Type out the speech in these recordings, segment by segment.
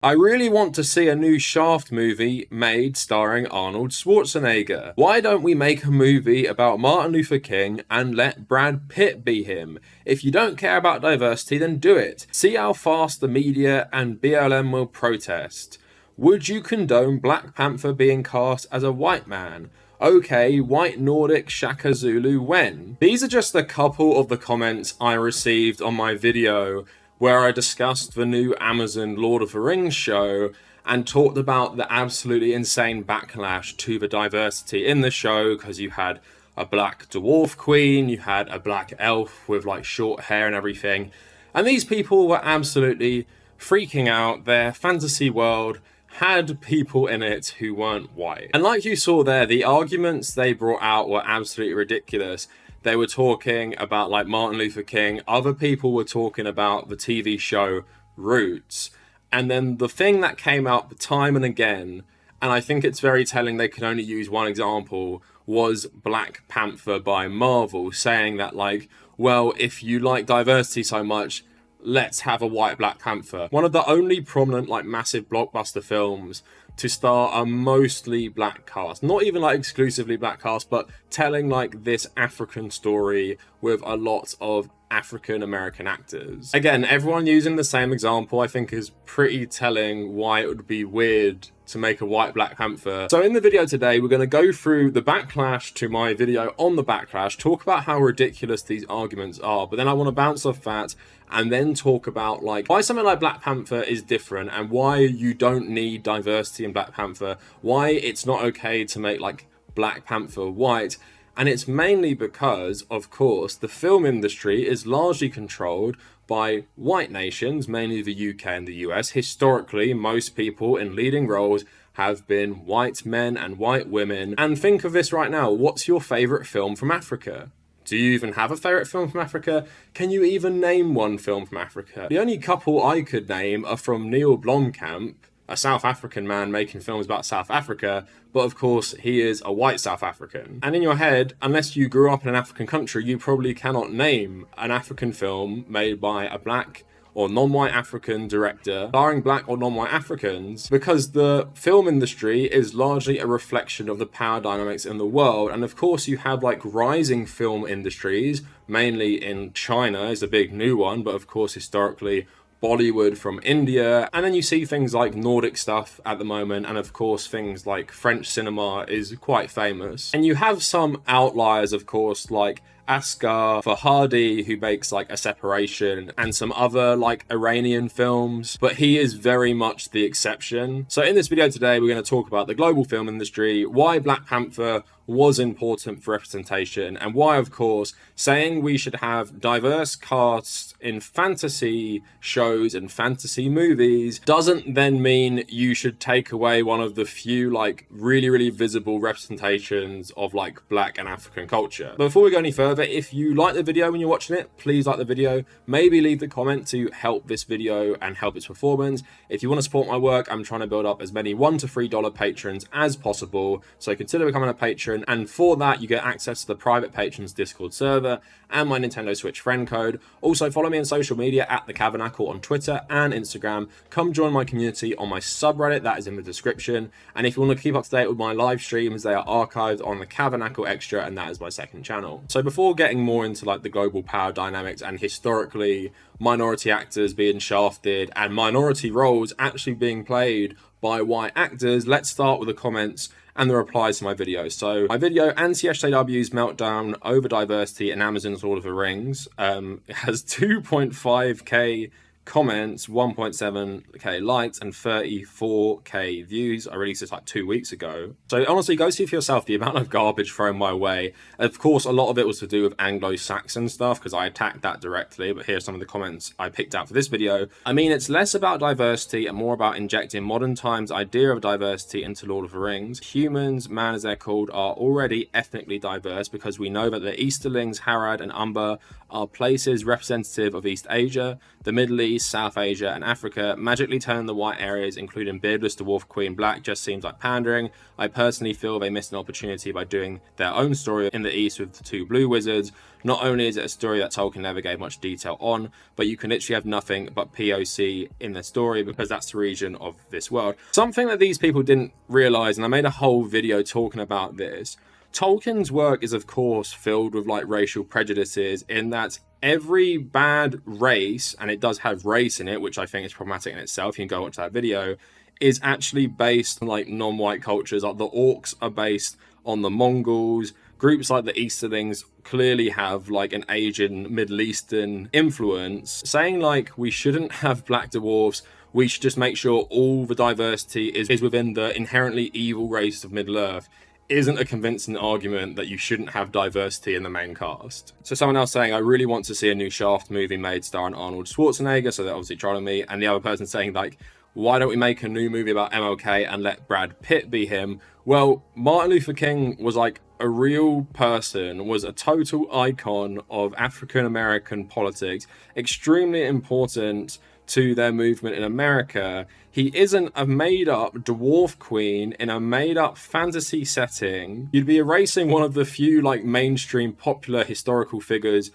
I really want to see a new Shaft movie made starring Arnold Schwarzenegger. Why don't we make a movie about Martin Luther King and let Brad Pitt be him? If you don't care about diversity, then do it. See how fast the media and BLM will protest. Would you condone Black Panther being cast as a white man? Okay, white Nordic Shaka Zulu when? These are just a couple of the comments I received on my video where I discussed the new Amazon Lord of the Rings show and talked about the absolutely insane backlash to the diversity in the show, because you had a black dwarf queen, you had a black elf with like short hair and everything, and these people were absolutely freaking out. Their fantasy world had people in it who weren't white. And like you saw there, the arguments they brought out were absolutely ridiculous. They were talking about like Martin Luther King. Other people were talking about the TV show Roots. And then the thing that came out time and again, and I think it's very telling they could only use one example, was Black Panther by Marvel, saying that like, well, if you like diversity so much, let's have a white Black Panther. One of the only prominent like massive blockbuster films to star a mostly black cast, not even like exclusively black cast, but telling like this African story with a lot of African American actors. Again, everyone using the same example I think is pretty telling why it would be weird to make a white Black Panther. So in the video today, we're going to go through the backlash to my video on the backlash, talk about how ridiculous these arguments are, but then I want to bounce off that and then talk about like why something like Black Panther is different and why you don't need diversity in Black Panther, why it's not okay to make like Black Panther white. And it's mainly because, of course, the film industry is largely controlled by white nations, mainly the UK and the US. Historically, most people in leading roles have been white men and white women. And think of this right now. What's your favorite film from Africa? Do you even have a favorite film from Africa? Can you even name one film from Africa? The only couple I could name are from Neil Blomkamp, a South African man making films about South Africa, but of course he is a white South African. And in your head, unless you grew up in an African country, you probably cannot name an African film made by a black or non-white African director starring black or non-white Africans, because the film industry is largely a reflection of the power dynamics in the world. And of course you have like rising film industries, mainly in China is a big new one, but of course historically Bollywood from India, and then you see things like Nordic stuff at the moment, and of course things like French cinema is quite famous. And you have some outliers, of course, like Asghar Farhadi, who makes like A Separation and some other like Iranian films, but he is very much the exception. So in this video today, we're going to talk about the global film industry, why Black Panther was important for representation, and why, of course, saying we should have diverse casts in fantasy shows and fantasy movies doesn't then mean you should take away one of the few like really visible representations of like black and African culture. But before we go any further, if you like the video when you're watching it, please like the video, maybe leave the comment to help this video and help its performance. If you want to support my work, I'm trying to build up as many $1 to $3 patrons as possible, so consider becoming a patron. And for that, you get access to the private patrons Discord server and my Nintendo Switch friend code. Also, follow me on social media at the Kavernacle on Twitter and Instagram. Come join my community on my subreddit, that is in the description. And if you want to keep up to date with my live streams, they are archived on the Kavernacle Extra, and that is my second channel. So before getting more into like the global power dynamics and historically minority actors being shafted and minority roles actually being played by white actors, let's start with the comments and the replies to my video. So my video, Anti-SJWs Meltdown Over Diversity in Amazon's Lord of the Rings, has 2.5k comments, 1.7k likes, and 34k views. I released this like 2 weeks ago. So honestly, go see for yourself the amount of garbage thrown my way. Of course, a lot of it was to do with Anglo-Saxon stuff, because I attacked that directly, but here's some of the comments I picked out for this video. I mean, it's less about diversity and more about injecting modern times idea of diversity into Lord of the Rings. Humans, man as they're called, are already ethnically diverse, because we know that the Easterlings, Harad and Umber, are places representative of East Asia, the Middle East, East, South Asia, and Africa, magically turning the white areas, including beardless dwarf queen black, just seems like pandering. I personally feel they missed an opportunity by doing their own story in the East with the two blue wizards. Not only is it a story that Tolkien never gave much detail on, but you can literally have nothing but POC in the story because that's the region of this world. Something that these people didn't realize, and I made a whole video talking about this, Tolkien's work is of course filled with like racial prejudices in that every bad race, and it does have race in it, which I think is problematic in itself, you can go watch that video, is actually based on like non-white cultures. Like the orcs are based on the Mongols. Groups like the Easterlings clearly have like an Asian, Middle Eastern influence. Saying like we shouldn't have black dwarves, we should just make sure all the diversity is within the inherently evil race of Middle-earth isn't a convincing argument that you shouldn't have diversity in the main cast. So someone else saying, I really want to see a new Shaft movie made starring Arnold Schwarzenegger, so they're obviously trolling me. And the other person saying like, why don't we make a new movie about MLK and let Brad Pitt be him? Well, Martin Luther King was like a real person, was a total icon of African-American politics, extremely important to their movement in America. He isn't a made-up dwarf queen in a made-up fantasy setting. You'd be erasing one of the few like mainstream popular historical figures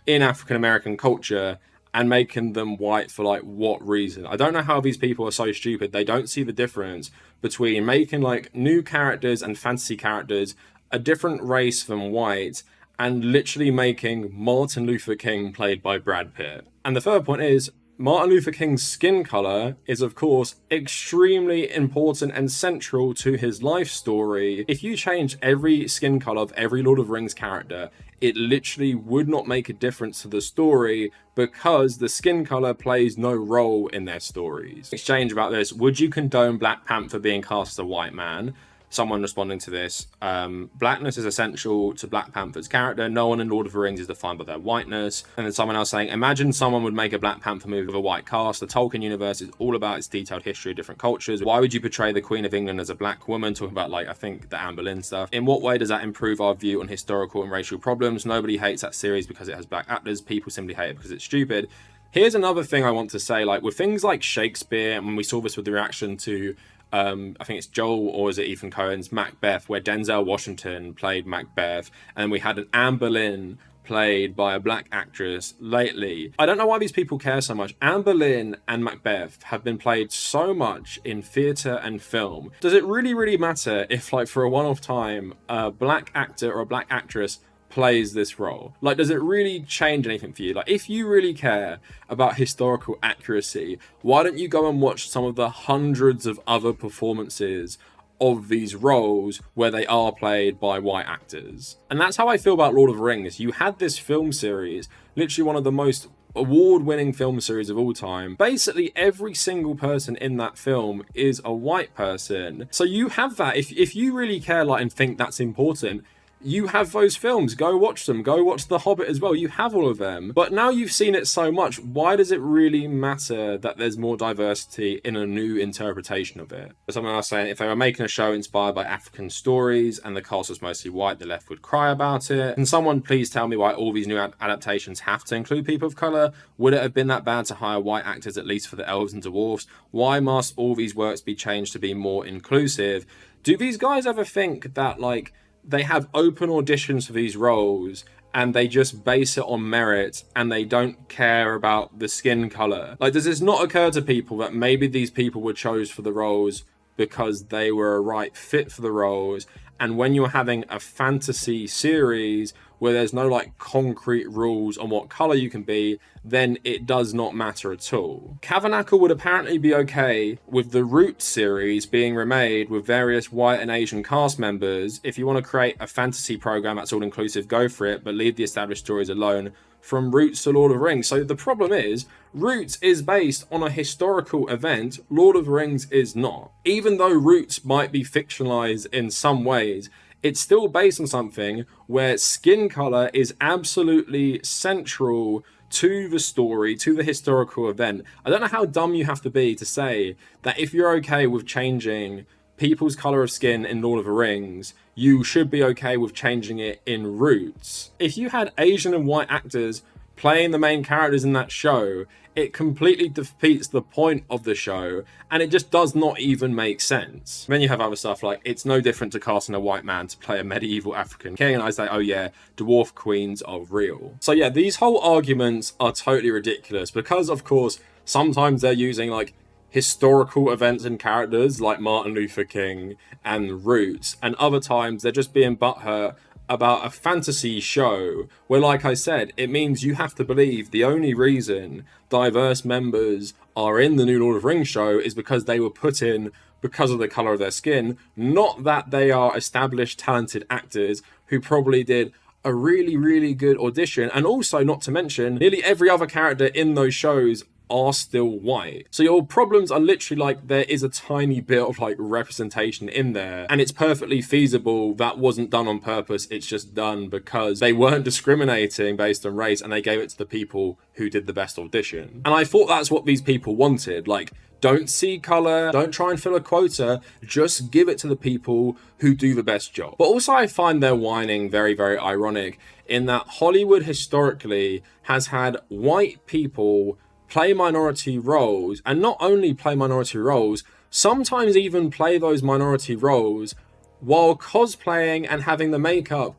in African-American culture and making them white for like what reason? I don't know how these people are so stupid. They don't see the difference between making like new characters and fantasy characters a different race than white and literally making Martin Luther King played by Brad Pitt. And the third point is, Martin Luther King's skin color is, of course, extremely important and central to his life story. If you change every skin color of every Lord of the Rings character, it literally would not make a difference to the story because the skin color plays no role in their stories. Exchange about this. Would you condone Black Panther being cast as a white man? Someone responding to this, blackness is essential to Black Panther's character. No one in Lord of the Rings is defined by their whiteness. And then someone else saying, imagine someone would make a Black Panther movie with a white cast. The Tolkien universe is all about its detailed history of different cultures. Why would you portray the Queen of England as a black woman? Talking about like, I think the Anne Boleyn stuff. In what way does that improve our view on historical and racial problems? Nobody hates that series because it has black actors. People simply hate it because it's stupid. Here's another thing I want to say, like with things like Shakespeare, and we saw this with the reaction to I think it's Joel or is it Ethan Cohen's Macbeth, where Denzel Washington played Macbeth, and we had an Anne Boleyn played by a black actress lately. I don't know why these people care so much. Anne Boleyn and Macbeth have been played so much in theatre and film. Does it really matter if, like, for a one-off time, a black actor or a black actress plays this role? Like, does it really change anything for you? Like, if you really care about historical accuracy, why don't you go and watch some of the hundreds of other performances of these roles where they are played by white actors? And that's how I feel about Lord of the Rings. You had this film series, literally one of the most award-winning film series of all time. Basically every single person in that film is a white person. So you have that. If you really care, like, and think that's important, you have those films. Go watch them. Go watch The Hobbit as well. You have all of them. But now you've seen it so much, why does it really matter that there's more diversity in a new interpretation of it? Someone else saying, if they were making a show inspired by African stories and the cast was mostly white, the left would cry about it. Can someone please tell me why all these new adaptations have to include people of colour? Would it have been that bad to hire white actors at least for the elves and dwarfs? Why must all these works be changed to be more inclusive? Do these guys ever think that, like, they have open auditions for these roles and they just base it on merit and they don't care about the skin color? Like, does this not occur to people that maybe these people were chose for the roles because they were a right fit for the roles? And when you're having a fantasy series where there's no like concrete rules on what color you can be, then it does not matter at all. Kavernacle would apparently be okay with the Roots series being remade with various white and Asian cast members. If you want to create a fantasy program that's all inclusive, go for it, but leave the established stories alone. From Roots to Lord of the Rings. So the problem is, Roots is based on a historical event, Lord of the Rings is not. Even though Roots might be fictionalized in some ways, it's still based on something where skin color is absolutely central to the story, to the historical event. I don't know how dumb you have to be to say that if you're okay with changing people's color of skin in Lord of the Rings, you should be okay with changing it in Roots. If you had Asian and white actors playing the main characters in that show, it completely defeats the point of the show, and it just does not even make sense. Then you have other stuff like, it's no different to casting a white man to play a medieval African king, and I say, oh yeah, dwarf queens are real. So yeah, these whole arguments are totally ridiculous, because of course, sometimes they're using like historical events and characters like Martin Luther King and Roots, and other times they're just being butthurt about a fantasy show where, like I said, it means you have to believe the only reason diverse members are in the new Lord of the Rings show is because they were put in because of the colour of their skin, not that they are established talented actors who probably did a really, really good audition. And also, not to mention, nearly every other character in those shows are still white. So your problems are literally like, there is a tiny bit of like representation in there, and it's perfectly feasible that wasn't done on purpose. It's just done because they weren't discriminating based on race, and they gave it to the people who did the best audition. And I thought that's what these people wanted. Like, don't see colour, don't try and fill a quota, just give it to the people who do the best job. But also I find their whining very, very ironic in that Hollywood historically has had white people play minority roles, and not only play minority roles, sometimes even play those minority roles while cosplaying and having the makeup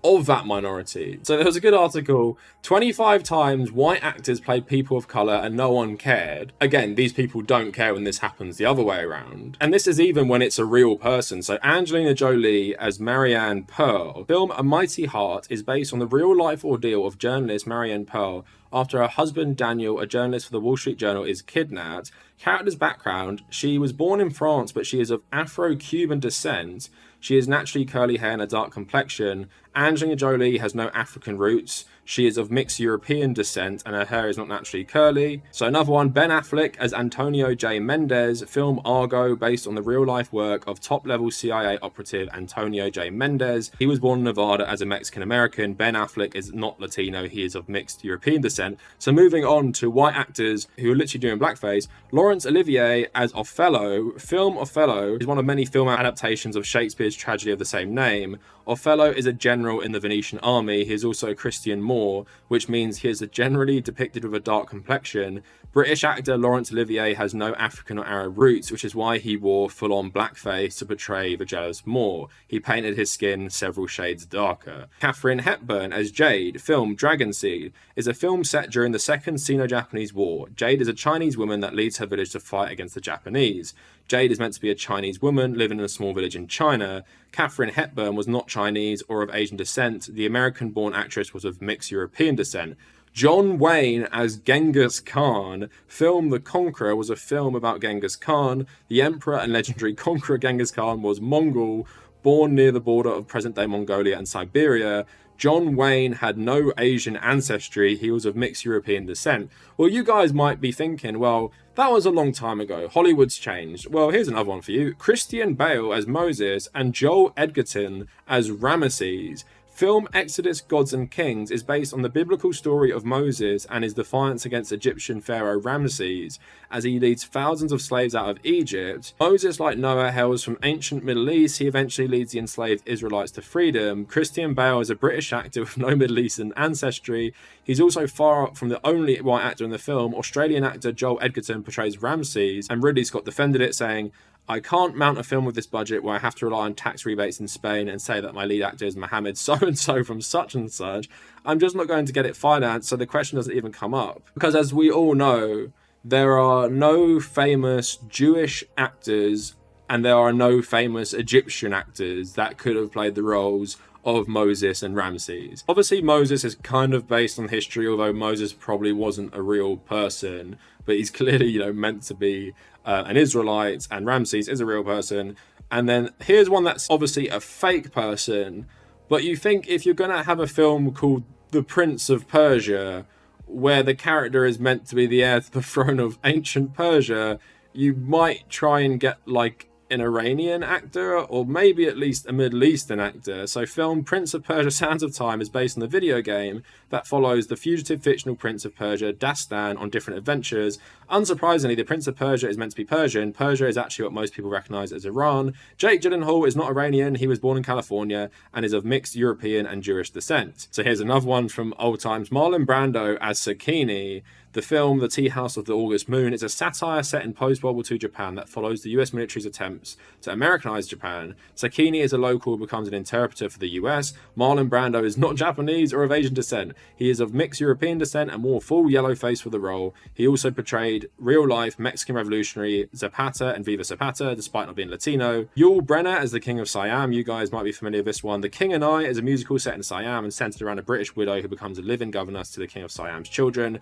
of that minority. So there was a good article, 25 times white actors played people of colour and no one cared. Again, these people don't care when this happens the other way around. And this is even when it's a real person. So Angelina Jolie as Marianne Pearl. Film A Mighty Heart is based on the real life ordeal of journalist Marianne Pearl after her husband Daniel, a journalist for the Wall Street Journal, is kidnapped. Character's background: she was born in France, but she is of Afro-Cuban descent. She is naturally curly hair and a dark complexion. Angelina Jolie has no African roots. She is of mixed European descent and her hair is not naturally curly. So another one, Ben Affleck as Antonio J. Mendez. Film Argo, based on the real life work of top-level CIA operative Antonio J. Mendez. He was born in Nevada as a Mexican American. Ben Affleck is not Latino, he is of mixed European descent. So moving on to white actors who are literally doing blackface. Laurence Olivier as Othello. Film Othello is one of many film adaptations of Shakespeare's tragedy of the same name. Othello is a general in the Venetian army. He is also a Christian Moor, which means he is generally depicted with a dark complexion. British actor Laurence Olivier has no African or Arab roots, which is why he wore full-on blackface to portray the jealous Moor. He painted his skin several shades darker. Katharine Hepburn as Jade. Film Dragon Seed is a film set during the Second Sino-Japanese War. Jade is a Chinese woman that leads her village to fight against the Japanese. Jade is meant to be a Chinese woman living in a small village in China. Katharine Hepburn was not Chinese or of Asian descent. The American-born actress was of mixed European descent. John Wayne as Genghis Khan. Film The Conqueror was a film about Genghis Khan. The emperor and legendary conqueror Genghis Khan was Mongol, born near the border of present-day Mongolia and Siberia. John Wayne had no Asian ancestry. He was of mixed European descent. Well, you guys might be thinking, well, that was a long time ago. Hollywood's changed. Well, here's another one for you. Christian Bale as Moses and Joel Edgerton as Ramesses. Film Exodus, Gods and Kings is based on the biblical story of Moses and his defiance against Egyptian pharaoh Ramses as he leads thousands of slaves out of Egypt. Moses, like Noah, hails from ancient Middle East. He eventually leads the enslaved Israelites to freedom. Christian Bale is a British actor with no Middle Eastern ancestry. He's also far from the only white actor in the film. Australian actor Joel Edgerton portrays Ramses, and Ridley Scott defended it, saying, "I can't mount a film with this budget where I have to rely on tax rebates in Spain and say that my lead actor is Mohammed so-and-so from such and such. I'm just not going to get it financed, so the question doesn't even come up." Because as we all know, there are no famous Jewish actors and there are no famous Egyptian actors that could have played the roles of Moses and Ramses. Obviously, Moses is kind of based on history, although Moses probably wasn't a real person, but he's clearly, meant to be an Israelite, and Ramses is a real person. And then here's one that's obviously a fake person, but you think if you're going to have a film called The Prince of Persia, where the character is meant to be the heir to the throne of ancient Persia, you might try and get like an Iranian actor, or maybe at least a Middle Eastern actor. So film Prince of Persia Sands of Time is based on the video game that follows the fugitive fictional Prince of Persia, Dastan, on different adventures. Unsurprisingly, the Prince of Persia is meant to be Persian. Persia is actually what most people recognise as Iran. Jake Gyllenhaal is not Iranian, he was born in California and is of mixed European and Jewish descent. So here's another one from old times. Marlon Brando as Sakini. The film, The Tea House of the August Moon, is a satire set in post-World War II Japan that follows the US military's attempts to Americanize Japan. Sakini is a local who becomes an interpreter for the US. Marlon Brando is not Japanese or of Asian descent. He is of mixed European descent and wore full yellow face for the role. He also portrayed real-life Mexican revolutionary Zapata and Viva Zapata, despite not being Latino. Yul Brynner as the King of Siam. You guys might be familiar with this one. The King and I is a musical set in Siam and centered around a British widow who becomes a live-in governess to the King of Siam's children.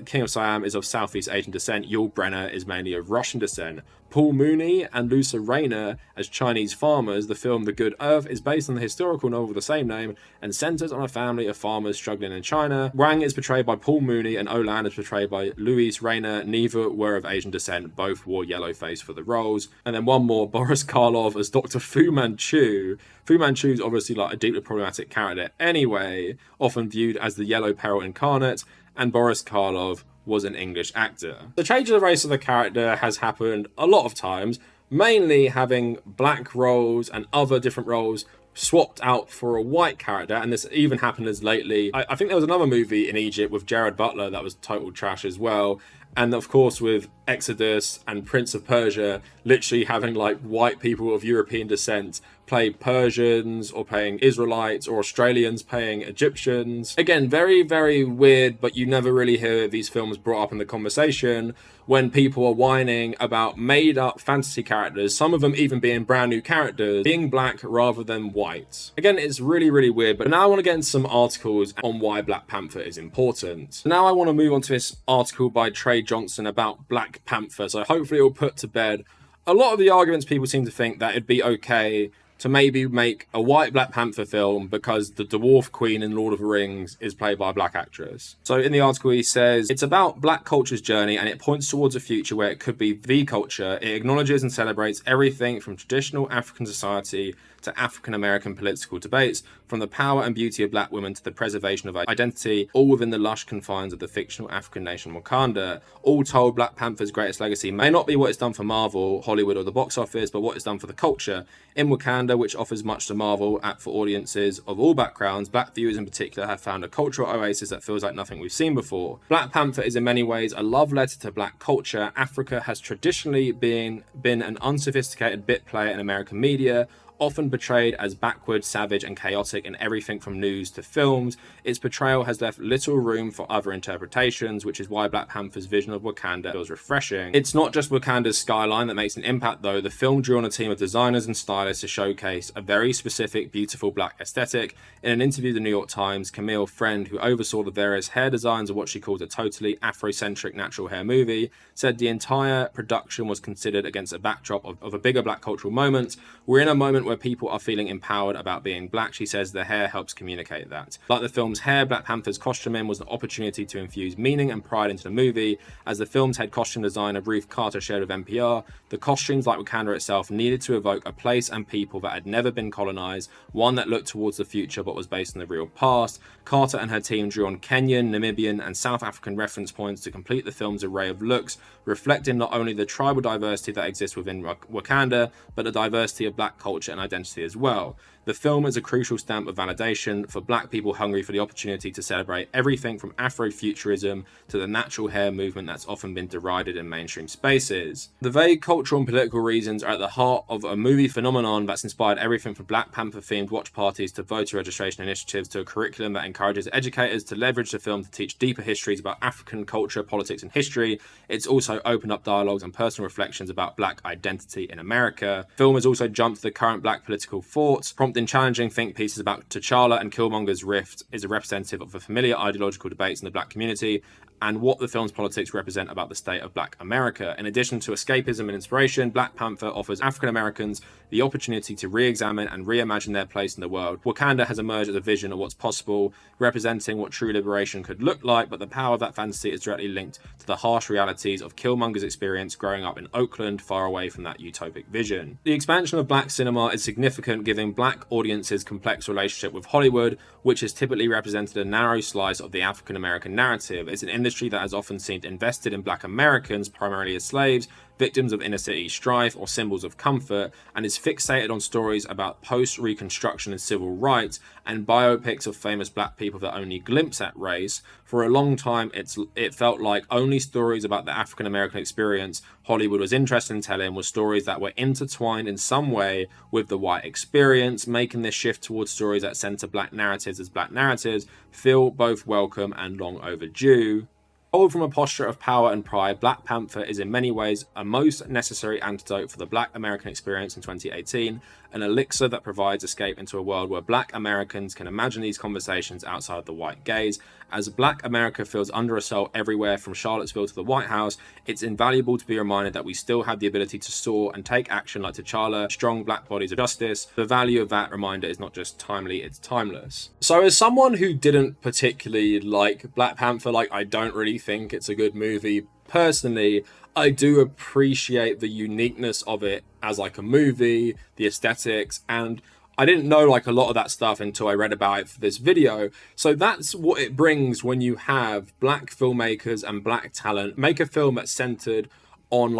King of Siam is of Southeast Asian descent. Yul Brynner is mainly of Russian descent. Paul Mooney and Lusa Rayner as Chinese farmers. The film The Good Earth is based on the historical novel of the same name and centers on a family of farmers struggling in China. Wang is portrayed by Paul Mooney and Olan is portrayed by Luis Rayner. Neither were of Asian descent. Both wore yellow face for the roles. And then one more, Boris Karloff as Dr. Fu Manchu. Fu Manchu is obviously like a deeply problematic character anyway, often viewed as the yellow peril incarnate, and Boris Karloff was an English actor. The change of the race of the character has happened a lot of times, mainly having black roles and other different roles swapped out for a white character, and this even happened as lately. I think there was another movie in Egypt with Jared Butler that was total trash as well. And of course with Exodus and Prince of Persia, literally having like white people of European descent play Persians or playing Israelites, or Australians playing Egyptians. Again, very, very weird, but you never really hear these films brought up in the conversation when people are whining about made up fantasy characters, some of them even being brand new characters, being black rather than white. Again, it's really, really weird, but now I want to get into some articles on why Black Panther is important. Now I want to move on to this article by Trey Johnson about Black Panther, so hopefully it will put to bed a lot of the arguments people seem to think that it'd be okay to maybe make a white Black Panther film because the dwarf queen in Lord of the Rings is played by a black actress. So in the article he says, it's about black culture's journey and it points towards a future where it could be the culture. It acknowledges and celebrates everything from traditional African society to African-American political debates, from the power and beauty of black women to the preservation of identity, all within the lush confines of the fictional African nation Wakanda. All told, Black Panther's greatest legacy may not be what it's done for Marvel, Hollywood or the box office, but what it's done for the culture. In Wakanda, which offers much to marvel at for audiences of all backgrounds, black viewers in particular have found a cultural oasis that feels like nothing we've seen before. Black Panther is in many ways a love letter to black culture. Africa has traditionally been an unsophisticated bit player in American media, often portrayed as backward, savage and chaotic in everything from news to films. Its portrayal has left little room for other interpretations, which is why Black Panther's vision of Wakanda feels refreshing. It's not just Wakanda's skyline that makes an impact though. The film drew on a team of designers and stylists to showcase a very specific, beautiful black aesthetic. In an interview with the New York Times, Camille Friend, who oversaw the various hair designs of what she called a totally Afrocentric natural hair movie, said the entire production was considered against a backdrop of a bigger black cultural moment. We're in a moment where people are feeling empowered about being black. She says the hair helps communicate that. Like the film's hair, Black Panther's costuming was an opportunity to infuse meaning and pride into the movie. As the film's head costume designer Ruth Carter shared with NPR, the costumes, like Wakanda itself, needed to evoke a place and people that had never been colonized, one that looked towards the future but was based on the real past. Carter and her team drew on Kenyan, Namibian and South African reference points to complete the film's array of looks, reflecting not only the tribal diversity that exists within Wakanda, but the diversity of black culture and identity as well. The film is a crucial stamp of validation for black people hungry for the opportunity to celebrate everything from Afrofuturism to the natural hair movement that's often been derided in mainstream spaces. The vague cultural and political reasons are at the heart of a movie phenomenon that's inspired everything from Black Panther-themed watch parties to voter registration initiatives to a curriculum that encourages educators to leverage the film to teach deeper histories about African culture, politics and history. It's also opened up dialogues and personal reflections about black identity in America. The film has also jumped to the current black political thought, prompting challenging think pieces about T'Challa and Killmonger's rift is a representative of the familiar ideological debates in the black community, and what the film's politics represent about the state of Black America. In addition to escapism and inspiration, Black Panther offers African Americans the opportunity to re-examine and reimagine their place in the world. Wakanda has emerged as a vision of what's possible, representing what true liberation could look like, but the power of that fantasy is directly linked to the harsh realities of Killmonger's experience growing up in Oakland, far away from that utopic vision. The expansion of Black cinema is significant, giving Black audiences complex relationship with Hollywood, which has typically represented a narrow slice of the African American narrative. It's an industry that has often seemed invested in Black Americans, primarily as slaves, victims of inner city strife, or symbols of comfort, and is fixated on stories about post-Reconstruction and civil rights, and biopics of famous Black people that only glimpse at race. For a long time, it felt like only stories about the African American experience Hollywood was interested in telling were stories that were intertwined in some way with the white experience, making this shift towards stories that center Black narratives as Black narratives feel both welcome and long overdue. Pulled from a posture of power and pride, Black Panther is in many ways a most necessary antidote for the Black American experience in 2018, an elixir that provides escape into a world where Black Americans can imagine these conversations outside the white gaze. As Black America feels under assault everywhere from Charlottesville to the White House, it's invaluable to be reminded that we still have the ability to soar and take action like T'Challa, strong Black bodies of justice. The value of that reminder is not just timely, it's timeless. So as someone who didn't particularly like Black Panther, I don't really think it's a good movie. Personally, I do appreciate the uniqueness of it as a movie, the aesthetics, and I didn't know a lot of that stuff until I read about it for this video. So that's what it brings when you have Black filmmakers and Black talent make a film that's centered on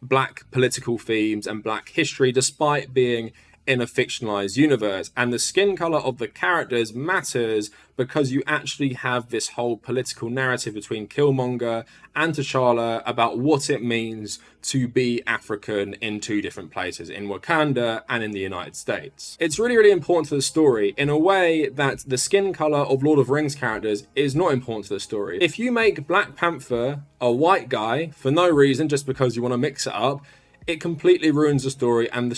Black political themes and Black history, despite being in a fictionalized universe. And the skin color of the characters matters because you actually have this whole political narrative between Killmonger and T'Challa about what it means to be African in two different places, in Wakanda and in the United States. It's really, really important to the story in a way that the skin color of Lord of the Rings characters is not important to the story. If you make Black Panther a white guy for no reason, just because you want to mix it up, it completely ruins the story and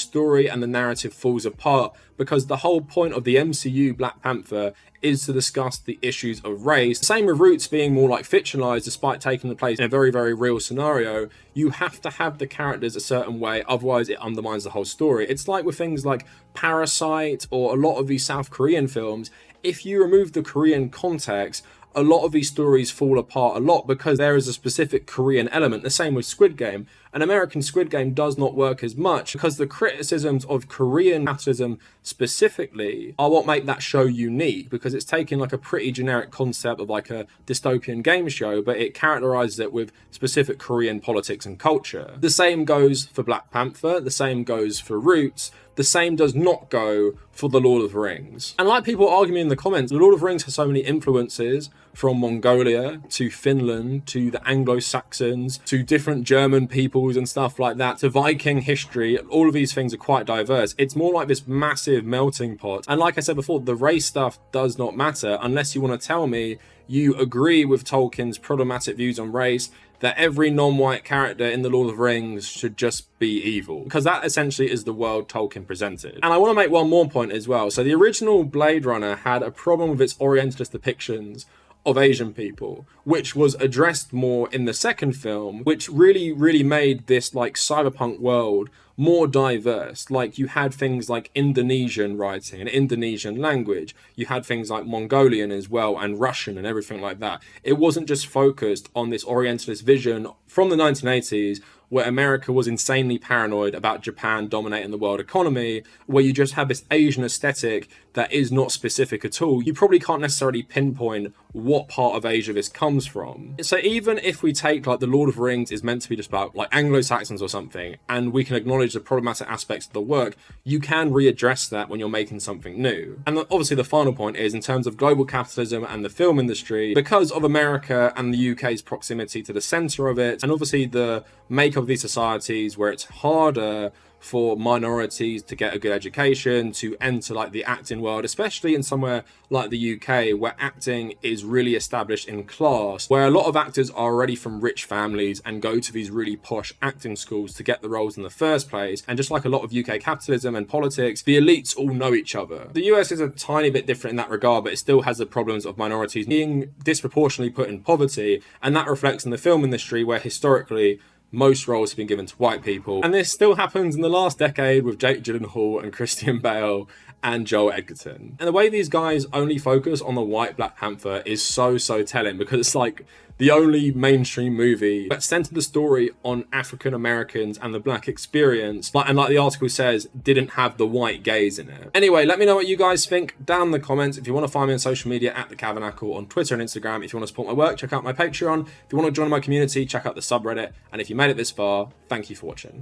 the narrative falls apart, because the whole point of the MCU Black Panther is to discuss the issues of race. Same with Roots being more fictionalized, despite taking the place in a very, very real scenario. You have to have the characters a certain way, otherwise it undermines the whole story. It's like with things like Parasite or a lot of these South Korean films. If you remove the Korean context, a lot of these stories fall apart a lot because there is a specific Korean element. The same with Squid Game. An American Squid Game does not work as much because the criticisms of Korean capitalism specifically are what make that show unique, because it's taking a pretty generic concept of a dystopian game show, but it characterizes it with specific Korean politics and culture. The same goes for Black Panther, the same goes for Roots, the same does not go for The Lord of the Rings. And like people argue me in the comments, The Lord of the Rings has so many influences, from Mongolia to Finland to the Anglo-Saxons to different German peoples and stuff like that, to Viking history. All of these things are quite diverse. It's more like this massive melting pot. And like I said before, the race stuff does not matter unless you want to tell me you agree with Tolkien's problematic views on race, that every non-white character in The Lord of the Rings should just be evil, because that essentially is the world Tolkien presented. And I want to make one more point as well. So the original Blade Runner had a problem with its Orientalist depictions of Asian people, which was addressed more in the second film, which really made this cyberpunk world more diverse. You had things like Indonesian writing and Indonesian language. You had things like Mongolian as well, and Russian and everything like that. It wasn't just focused on this Orientalist vision from the 1980s, where America was insanely paranoid about Japan dominating the world economy, where you just have this Asian aesthetic that is not specific at all. You probably can't necessarily pinpoint what part of Asia this comes from. So even if we take The Lord of the Rings is meant to be just about Anglo-Saxons or something, and we can acknowledge the problematic aspects of the work, you can readdress that when you're making something new. And obviously the final point is, in terms of global capitalism and the film industry, because of America and the UK's proximity to the centre of it, and obviously the makeup of these societies where it's harder for minorities to get a good education, to enter like the acting world, especially in somewhere like the UK, where acting is really established in class, where a lot of actors are already from rich families and go to these really posh acting schools to get the roles in the first place. And just like a lot of UK capitalism and politics, the elites all know each other. The US is a tiny bit different in that regard, but it still has the problems of minorities being disproportionately put in poverty, and that reflects in the film industry, where historically most roles have been given to white people. And this still happens in the last decade with Jake Gyllenhaal and Christian Bale and Joel Edgerton. And the way these guys only focus on the white Black Panther is so telling, because it's like the only mainstream movie that centered the story on African Americans and the black experience, and like the article says, didn't have the white gaze in it. Anyway, let me know what you guys think down in the comments. If you want to find me on social media at the Kavernacle on Twitter and Instagram. If you want to support my work, check out my Patreon. If you want to join my community, check out the subreddit. And if you made it this far, thank you for watching.